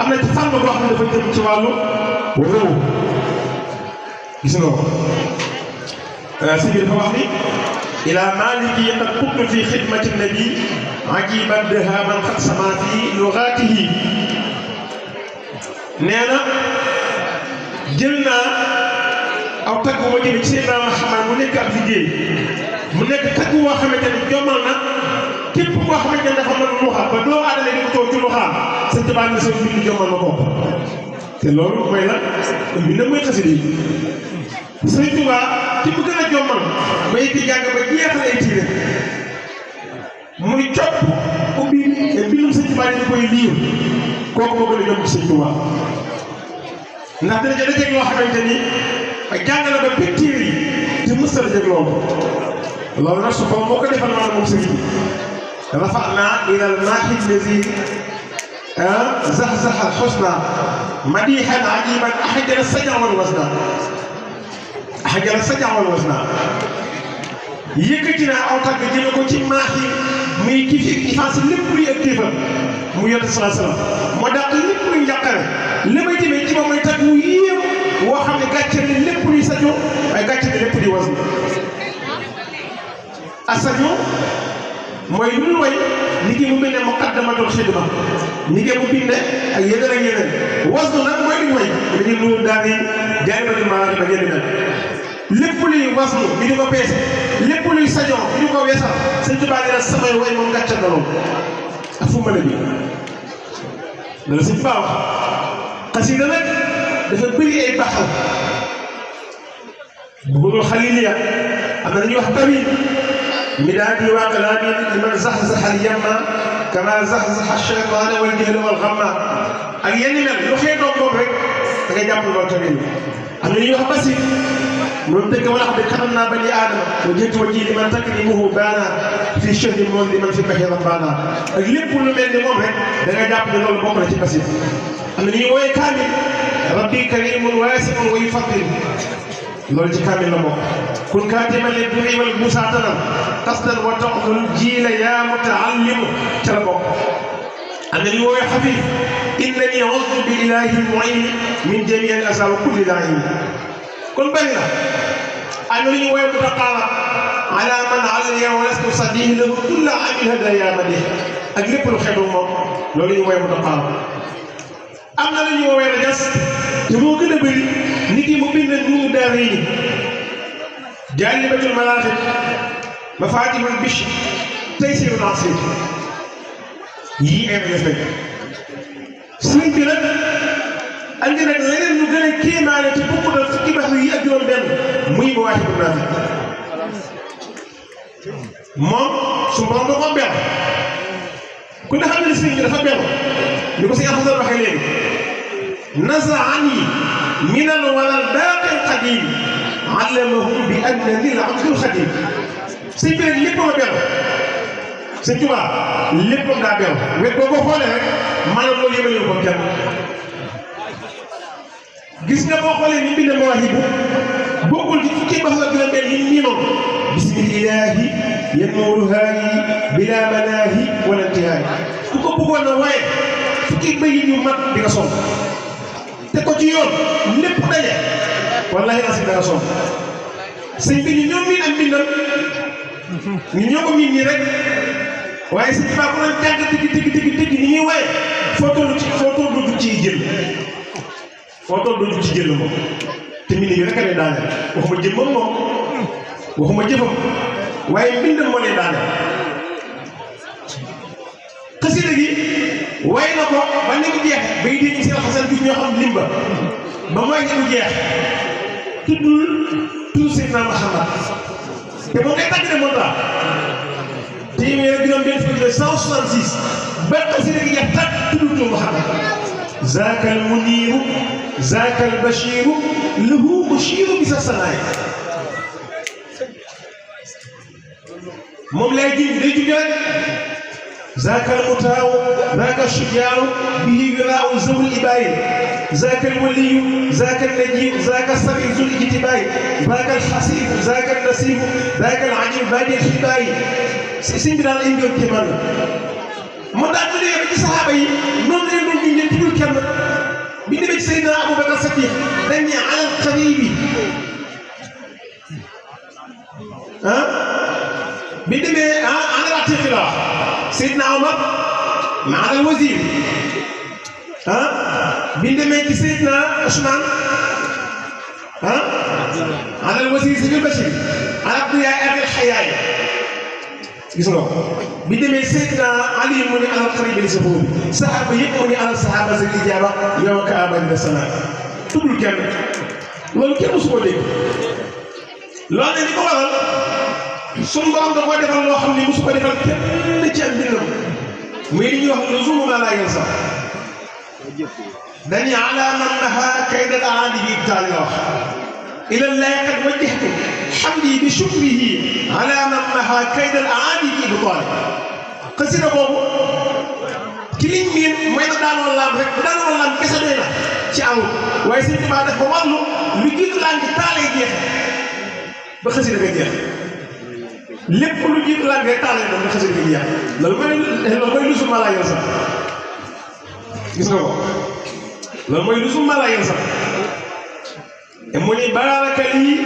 am na ci fànn boo xam ne dafa jëm ci wàllu réew gis nga ko si bi dafa wax ni ila maliki qad kuntu fi xidmati nabi ajiban dahaban qad sama fi lugatihi nee na jël naa aw tagg ma jëme ci Seydina Muhammad mu nekk ab liggéey mu nekk tagg woo xamante ne jommal na képp koo xamante ne dafa mën luxaam ba doomu aadama di ko toog ci luxaam sa tubaab ni sa bind jommal na ko te loolu mooy la bi na mooy xasida yi Sëñ Tuubaa ci bu gën a jommal ba yëkki jàng ba jeexal ay tiire muy copp ubbi mbindum Sëñ Tuubaa di koy liir kooku moo gën a jom ci Sëñ Tuubaa ndax dana jël jeg loo xamante ni jàng na ba picture yi te mës a jeg loolu loolu nag su ko moo ko defal maanaam moom sëriñ bi rafa'naa ilal maahi allazi zahzaha al-husna madihan ajiban ahjara saj'a wal wasna ahjara saj'a wal wasna yëkkati naa aw tàgg jëme ko ci maahi muy kii fi ifance lépp luy ak kéefal mu yonent sallallahu alayhi wasallam moo dàq lépp luy njàqare li may jëmee ci moom mooy tàgg wu yéem woo xam ne gàcce ni lépp luy sañoo ay gàcce ni lépp di was asañoo mooy lu ñu way ni ki mu bindee muqaddamatul xidma ni ki mu bindee ak yeneen ak yeneen was nag mooy lu ñu way dañuy lu daal yi jaay ba di maanaam ba yeneen lépp luy was ñu di ko peese lépp luy sañoo ñu di ko weesal Sëñ Tuubaa dina samay way moom gàcce na loolu ak fu mën a bi dana Sëñ Tuubaa wax xasida nag dafa bëri ay baxal bëggul xaliliya am na ñuy wax bari midaadi wa kalaami liman zaxzaxa al yamma kama zaxzaxa shaytaana wal jahla wal xamma ak yenn mel lu xëy doom boobu rek da ngay jàpp loolu tamit am na ñuy wax basi moom dëgg wala xam ne xamal naa bani aadama wa jiitu wa ji liman takrimuhu baana fi shahri moom liman fi baxi rabbaana ak lépp lu mel ni moom rek da nga jàpp ne loolu bokk na ci basi am na ñuy wooye kaamil rabbi karimun waasiun wa yufaddil loolu ci kaamil la bokk kun kaatiman li du'i wal musaatanan qasdan wa taqdul jiila yaa mutaallim ca la bokk am na ñuy wooye xafif innani uztu bi ilahi muin min jamii al asa wa kulli lain kon bëri na am na ñuy wooye mutaqaala ala man alaya wa lastu sadih lahu kulla amin hadaya madih ak lépp lu xeetu moom loolu ñuy wooye mutaqaala am na lu ñuy woowee rajas te moo gën a bëri nit yi mu bind Nuuru Daarayni Jaalibatul Maraaxib Mafaatihul Bichri Taysiirul Asiir yii ay rajas lañ sëñ bi nag andi nag leneen lu gën a kéemaane te bokkul ak fukki baxru yi ak juróom-benn muy Mawaahibun Naafi moom su borom da ko ber ku ne xam ne sëñ bi dafa ber ni ko si Alxasan waxee léegi nazaani minal walal baaqil qadiim allamahum bi annani al-abdul xadiim sëñ bi rek lépp ma beru sëñ Tuubaa léppam daa beru wet boo ko xoolee rek maanaam loolu yëmale ko kenn gis nga boo xoolee ni bind Mawaahibu bokkul ci fukki bax la gën a mel ni nii noonu bismillaahi yanmuruhaayi bila manaahi wala intihaayi ku ko bëggoon a waaye fukki bëy yu mat di nga sonn te ko ci yoon lépp daje wallaahi asi da nga sonn sëñ bi ñu ñoo miin am bindam ñu ñoo ko miin nii rek waaye sëñ baa ko doon jàng dëgg ni ñuy waaye foo toll du ci jël foo toll du ci jël moom te mini bi rek a ne daane waxuma jël moom waxuma jëfam waaye mbindam moo leen daane xasida gi way na ko ba ni mu jeex bay dégg seen xasan gis ñoo xam limba ba mooy ni mu jeex tuddul tudd Seydina Muhammad te moom ngay tàgg ne moo tax téeméer ak juróom benn fukki 166 ba xasida gi jeex tàgg tuddul tudd Muhammad zaaka al muniiru zaaka al bashiiru lahu mushiiru bisa sanaay moom lay ji day jugee ذاك المتاو ذاك الشجاع به وراء ذوي الإباء ذاك الولي ذاك النجيب ذاك السميع ذو الاجتباء ذاك الحسيب ذاك النسيب ذاك العجيب بادي الحباء سين بدال إنجيل كمان من دار من يبي الصحابة نون نون ينتبه كمان بيني سيدنا أبو بكر الصديق دنيا على القريب بيني على الاتقلاء سيدنا عمر مع الوزير بندمي سيدنا عثمان على الوزير سيد البشير على الضياء أبي الحياء يسمعوا بندمي سيدنا علي مني على القريب الزبون صحابة يقولي على الصحابة زي الإجابة يوم كعبة السماء تقول كم لو كم مسؤولين لو أنا نقول suñu borom da koy defal loo xam ne mosu ko defal kenn ci am mbindam muy li ñuy wax luzumu maa laa yansa dañuy ala man naha kayda al-aadi bi ibtaali la wax ila llahi qad wajjahtu hamdi bi shukrihi ala man naha kayda al-aadi bi ibtaali xasida boobu ci liñ miin mooy na daanoo laam rek bu daanoo laam kese doy na ci amul waaye sëñ bi def ko warlu lu jiitu laan gi taalee jeexe ba xasida ga jeex lépp lu jiitu laa ngay taalee doon nga xasida gi jeex loolu mooy lusu mala yoon sax gis nga ko loolu mooy lusu mala yoon sax te mu ni baraka lii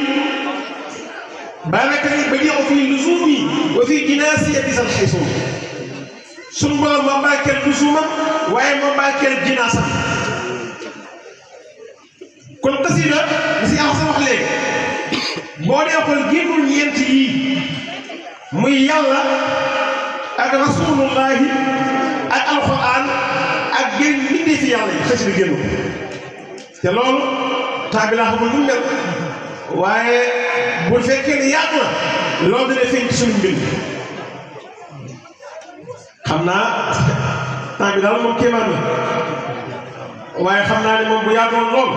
ba jeexu fii lusumi wa fii jinaasi ya bisal xaysoom suñu borom moo barkeel lusumam waaye moo barkeel jinaasam kon xasida li si am sa wax léegi boo dee xool génnul ñeent yii muy yàlla ak rasulullahi ak alquran ak génn mbindee fi yàlla yi xasida génn te loolu temps bi laa xamul nu mel waaye bu fekkee ne yàgg na loolu dina feeñ ci suñu mbind xam naa temps bi daal moom kéemaan na waaye xam naa ne moom bu yàggoon lool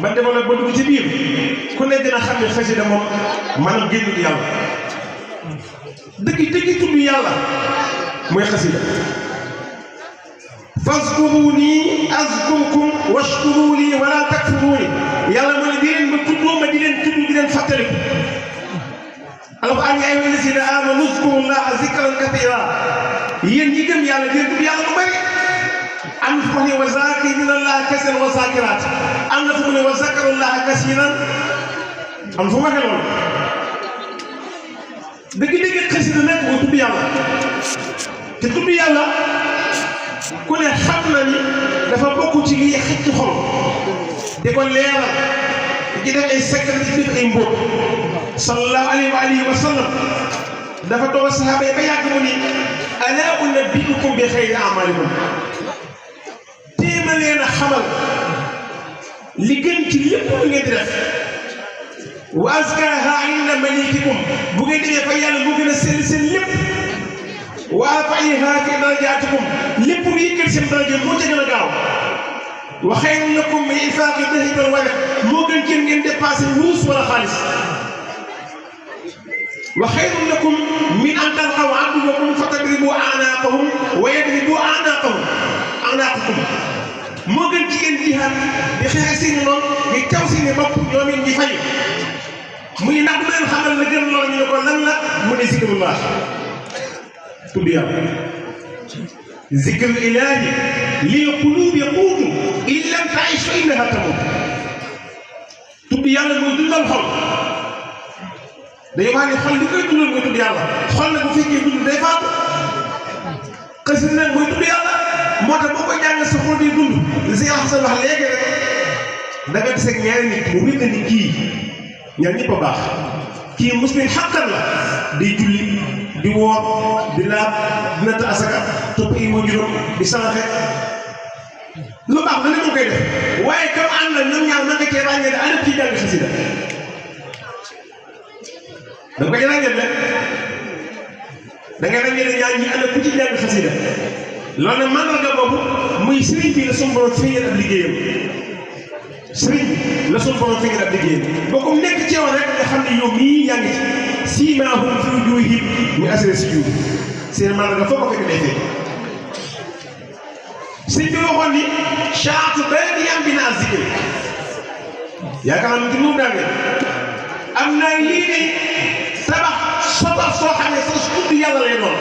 ba développé ba dugg ci biir ku ne dina xam ne xasida moom maanaam génnul yàlla dëgg tudd yàlla mooy xasida fazkuruni azkurkum washkuruni wala takfuruni yàlla mu ne di leen ma tuddoo ma di leen tudd di leen fàttaliku alquran yaa ayyuha allazina amanu uzkurullaha zikran kathira yéen ñi gëm yàlla di leen tudd yàlla lu bari am na fu mu ne wa zakirina allaha kasiran wa zakirat am na fu mu ne wa zakarullaha kasiran am fu mu waxee loolu dëgg-dëgg xasida nag mooy tudd yàlla te tudd yàlla ku ne xam na ni dafa bokk ci liy xëcc ci xol di ko leeral di def ay secret di def ay mbóot sallallahu alayhi wa sallam dafa toog saxaaba yi ba yàgg mu ni alaa unabbi'ukum bi xayri a'maalikum téema leen a xamal li gën ci lépp lu ngeen di def wa azkaaha inda malikikum bu ngeen demee fa yàlla bu gën a sell seen lépp wa arfa'iha fi darajaatikum lépp lu yëkkal seen daraja moo ca gën a gaaw wa xayrun lakum min infaaqi dahabi wal waraq moo gën ci ngeen dépassé wurus wala xaalis wa xayrun lakum min an talqaw aduwwakum fatadribu a'naaqahum wa yadribu a'naaqakum moo gën ci ngeen jihaad di xeex seeni noon di taw seeni bopp ñoom it ñi fay mu ngi ndax bu leen xamal la gën loolu ñu ne ko lan la mu ne zikrullah tudd yàlla zikrul ilaahi lil quluubi yaquudu in lam ta'ish fa innaha tamut tudd yàlla mooy dundal xol dañoo wax ne xol li koy dundal mooy tudd yàlla xol nag bu fekkee dund day faatu xasida nag mooy tudd yàlla moo tax boo ko jàng sa xol di dund li si wax sa wax léegi rek da nga gis ak ñaari nit mu wér ni kii ñaar ñëpp a baax kii muslim xaqan la di julli di woor di laab di natt asaka topp ay waajuram di saraxe lu baax na ñu koy def waaye kam ànd na ñoom ñaar na nga cee ràññee ne ana ci jàng xasida da nga koy ràññee ne da ngay ràññee ne ñaar ñi ana ku ci jàng xasida loolu nag mandarga boobu muy sëriñ bi la suñu borom feeñal ab liggéeyam sëriñ bi la suñu borom feeñal ab liggéeyam boo ko nekk ci yow rek nga xam ne yow mii yaa ngi ci siimaahum fi wujuuhihim min asari sujuud seen mandarga foo ko fekk day feeñ sëñ bi waxoon ni chaatu benn yam bi naa zikr yaakaar naa ci moom daal am naa lii ne tabax sotal soo xam ne sax tudd yàlla lay doon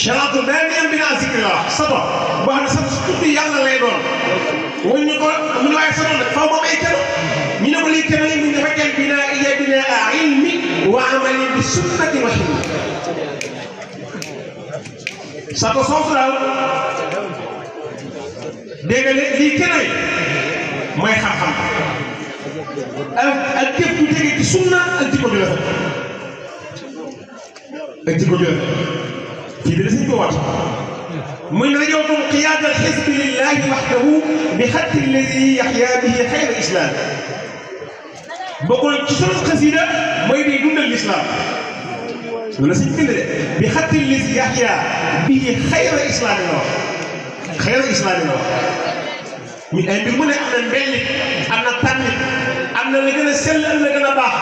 chaatu benn yam bi naa zikr la wax soto boo xam ne sax tudd yàlla lay doon wuñ ñu ko mu ne waaye soto nag faw moom ay keno ñu ne ko lii keno yi mu dafa jël binaa iya binaa ilmi wa amali bi sunnati wa xilmi sato soosu daal dégg nga lii keneen mooy xam-xam ak képp ku tege ci sunna ak jikko ju rafet ak jikko ju rafet fii dina suñ ko wat muy na rajo tum qiyaada alxisbi lillahi waxdahu bi xatti alladi yaxya bihi xayra islam bokkoon ci sunu xasida mooy day dundal lislaam loolu la si bind de bi xatti alladi yaxya bihi xayra islaami la wax xayra islaami la wax ñu ay mbir mu ne am na mbellit am na tànnit am na la gën a sell am na gën a baax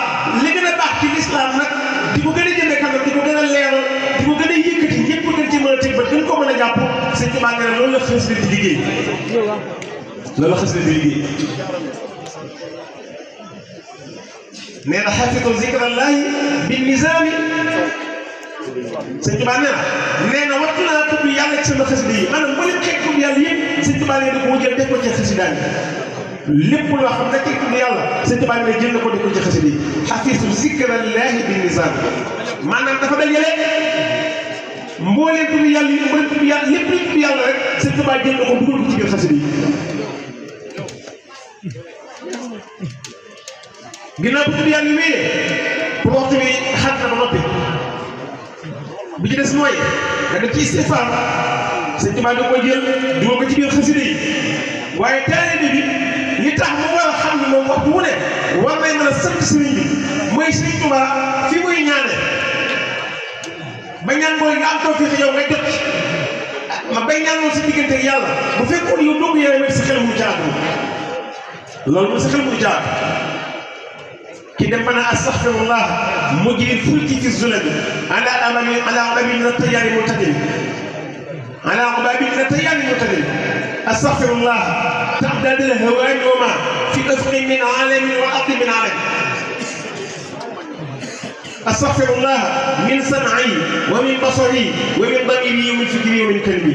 li gën a baax ci lislaam nag di ko gën a jëmee kanam di ko gën a leeral di ko gën a yëkkati ñëpp gën ci mën a teg ba gën ko mën a jàpp sëñ Tuubaa nee na loolu la xës di liggéey loolu la xës di liggéey nee na xafidu zikrallahi bi nizaami sëñ Tuubaa nee na wattu naa tudd yàlla ci sama xasida yi maanaam mboolem xeet tudd yàlla yëpp sëñ Tuubaa nee na ko jël def ko ci xasida yi lépp loo xam ne ci tudd yàlla sëñ Tuubaa nee na jël na ko def ko ci xasida yi xafidu zikrallahi bi nizaami maanaam dafa dajale mbooleem tudd yàlla yi mbooleem tudd yàlla lépp luy tudd yàlla rek sëñ Tuubaa jël na ko dugal ko ci biir xasida yi ginnaaw bu tudd yàlla yi wéyee pour waxtu bi xat na ba noppi bi ci des mooy nga def ci istifaar sëñ Tuubaa da ko jël dugal ko ci biir xasida yi waaye taalibe bi li tax mu war a xam ne moom waxtu wu ne war nay mën a sant sëriñ bi mooy sëñ Tuubaa fi muy ñaane ba ñaan mooy nga am tawfiix yow nga jot ma bay ñaan moom si diggante ak yàlla bu fekkoon yow doogu yaay wet sa xel mu jaatu loolu mooy sa xel mu jaatu ki dem bana astaghfirullah mujri fulki fi zulami ala amami ala ababi min at-tayyari mutadim ala ababi min at-tayyari mutadim astaghfirullah ta'dad al-hawani wa ma fi afqi min alamin wa ardi min alam astaghfirullah min sam'i wa min basari wa min damiri wa min fikri wa min kalbi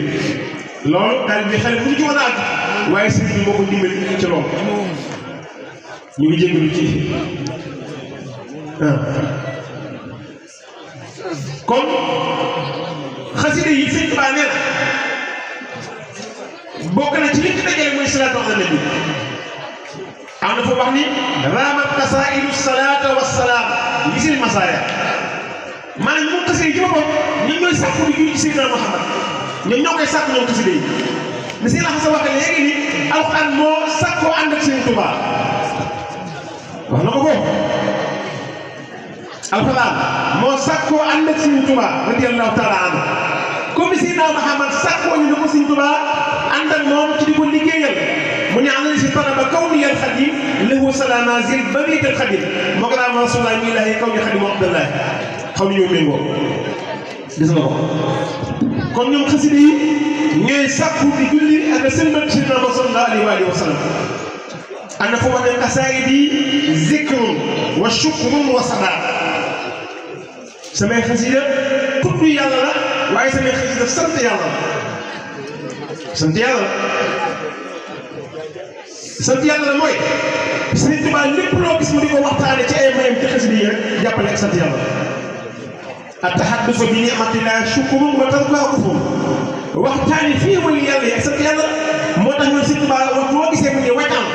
loolu daal bi xel mu ci woon ak waaye sëriñ bi moo ko dimbali ci loolu ñu ngi jégalu ci kon xasida yi sëñ Tuubaa nee na bokk na ci li ci dajale mooy salaatu ala nabi am na foo wax ni raamat kasairu salaata wa salaam li seen masaaya maanaam moom xasida yi ci boppam ñoom ñooy sàkku di julli ci Seydina Muhammad ñoom ñoo koy sàkku ñoom xasida yi ni si la xasa waxee léegi ni alxuraan moo sàkkoo ànd ak sëñ Tuubaa wax na ko ko alxuraan moo sàkkoo ànd ak Sëriñ Tuubaa radiyallahu taala anhu comme Seydina Muhammad sàkkoo ñu ne ko Sëriñ Tuubaa ànd ak moom ci di ko liggéeyal mu ne am na si talaba kawniyal xadim lahu salaama zil bariital xadim moo ko daan rasulullah mi ilahi kaw ni xadim abdallah xaw ni ñoo méngoo gis nga ko kon ñoom xasida yi ñooy sàkku di julli ak a sëlmal Seydina sallallahu alayhi wa sallam am na foo wax ne qasaayidi zikrun wa shukrun wa sadaa samay xasida tudd yàlla la waaye samay xasida sant yàlla la sant yàlla la sant yàlla la mooy Sëriñ Tuubaa lépp loo gis mu di ko waxtaane ci ay mayam ci xasida yi rek jàppale ak sant yàlla at-tahaddusu bi ni'matillah shukrun wa tarkuha kufrun waxtaane fii wali yàlla yi ak sant yàlla moo tax ñun Sëriñ Tuubaa wax boo gisee mu ne wajal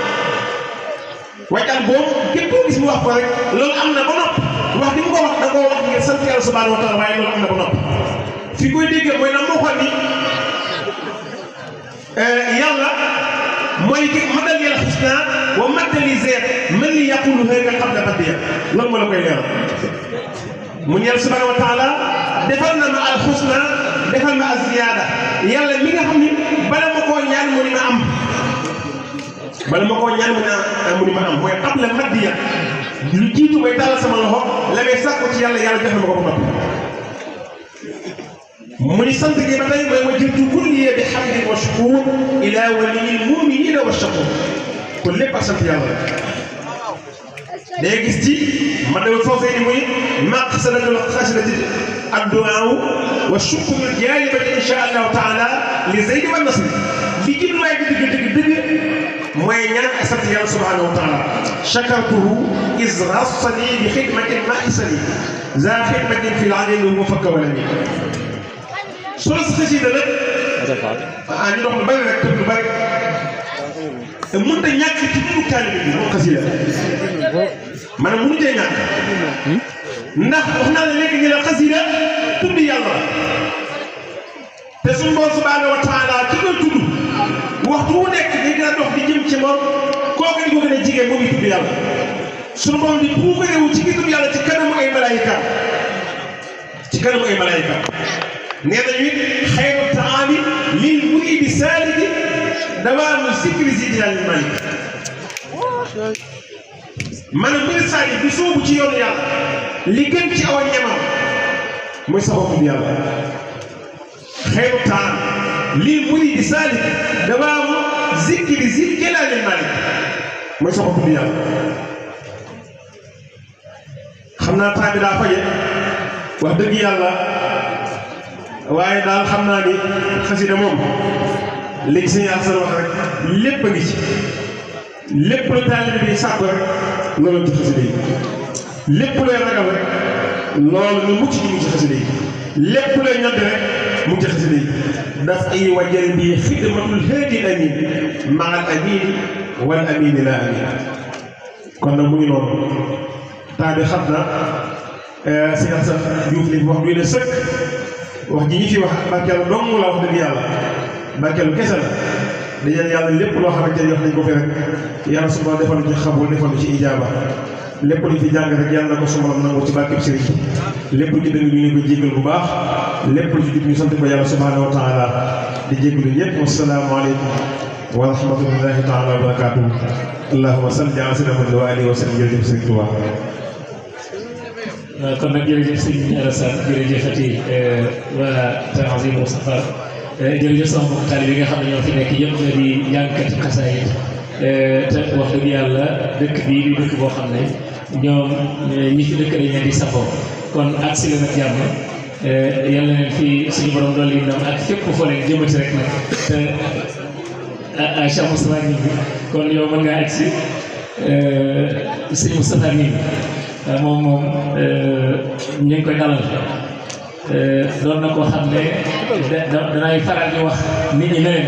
wajal boobu képp koo gis mu wax ko rek loolu am na ba noppi wax di mu ko wax da koo wax ngir sant yàlla subhanahu wa taala waaye loolu am na ba noppi fi koy déggee mooy nag moo xool ni yàlla mooy ki madal yàlla xusna wa madali zeet man li yaqulu hëy nga xam ne badiya loolu moo la koy leeral mu ne yàlla subhanahu wa taala defal na ma al xusna defal ma aziyada yàlla mi nga xam ni bala ma koo ñaan mu ni ma am bala ma koo ñaan mu ni ma am mooy xam la maddiya lu jiitu mooy tàllal sama loxo la may sàkku ci yàlla yàlla jox na ma ko ba noppi mu ni sant gi ba tey mooy wajjahtu kulliya bi hamdin wa shukur ila waliyil muminina wa shakur kon lépp ak sant yàlla la day gis ci ma dawal foofee ni muy maqsadatul xasidati addu'aa wa shukru jaalibati insha allahu taala li zaydi wa nasri li jubluwaay bi dëgg mooy ñaan ak sant yàlla subhanahu wa taala shakartuhu iz rassani bi xidmatin ma isani za xidmatin fi l-adli wa fakka wala ni soo si xasida nag ñu dox lu bëri rek tëb lu bëri mënut a ñàkk ci dundu taalibe bi moom xasida maanaam mënu cee ñàkk ndax wax naa la léegi ñu ne xasida tudd yàlla te suñu borom subhanahu wa taala ki koy tudd waxtu wu nekk day gën a dox di jëm ci moom kooku di ko gën a jigéen moo ngi tudd yàlla suñu borom di puukarewu ci ki tudd yàlla ci kanamu ay malaayika nee nañu it xayru taami lil muridi saaliki dawaamu zikri zidi yàlla malik maanaam mbir saa yi di sóobu ci yoonu yàlla li gën ci aw ñamam mooy saxoo tudd yàlla xayru taam lii muridi saalik dawaamu zikri zil jalaali malik mooy saxoo tudd yàlla xam naa temps bi daa faje wax dëgg yàlla waaye daal xam naa ni xasida moom léegi sëñ Assane wax rek lépp a ngi ci lépp lu taalibe bi sàkk rek loolu ci xasida yi lépp looy ragal rek loolu nga mucc ci mu ci xasida yi lépp looy ñodd rek mu ci xasida yi daf ay wajal bi xidmatul haadi amin maal amin wal amin la amin kon nag mu ngi noonu temps bi xam na sëñ Assane Diouf li wax duy ne sëkk wax ji ñi fi wax barkeelu dong la wax dëgg yàlla barkeelu kese la dañu yàlla lépp loo xamante ne wax nañ ko fi rek yàlla su ma defal ci xabul defal ci ijaaba lépp lu fi jàng rek yàlla na ko su ma nangu ci barkeb sëriñ bi lépp lu ci dëgg ñu ngi ko jégal bu baax lépp lu ci jub ñu sant ko yàlla subhanahu wa taala di jégalu ñëpp wasalaamaaleykum wa rahmatullahi taala wa barakaatuhu allahumma salli ala sayyidina wa alihi wa sallam jërëjëf sëriñ Tuubaa kon nag jërëjëf sëñ Alassane jërëjëfati waa Tanzim Moustapha jërëjëf sama mbokk taalibe yi nga xam ne ñoo fi nekk yëpp di jàngkati xasaayid te wax dëgg yàlla dëkk bii di dëkk boo xam ne ñoom ñi fi dëkk dañ leen di safoo kon ak si leen ak jàmm yal na leen fii suñu borom dolli ndam ak fépp foo leen jëmati rek nag te Cheikh Moustapha ñi bi kon yow mën ngaa agsi sëñ Moustapha ñi bi moom ñu ngi koy dalal doon na koo xam ne danay faral di wax nit ñi ne leen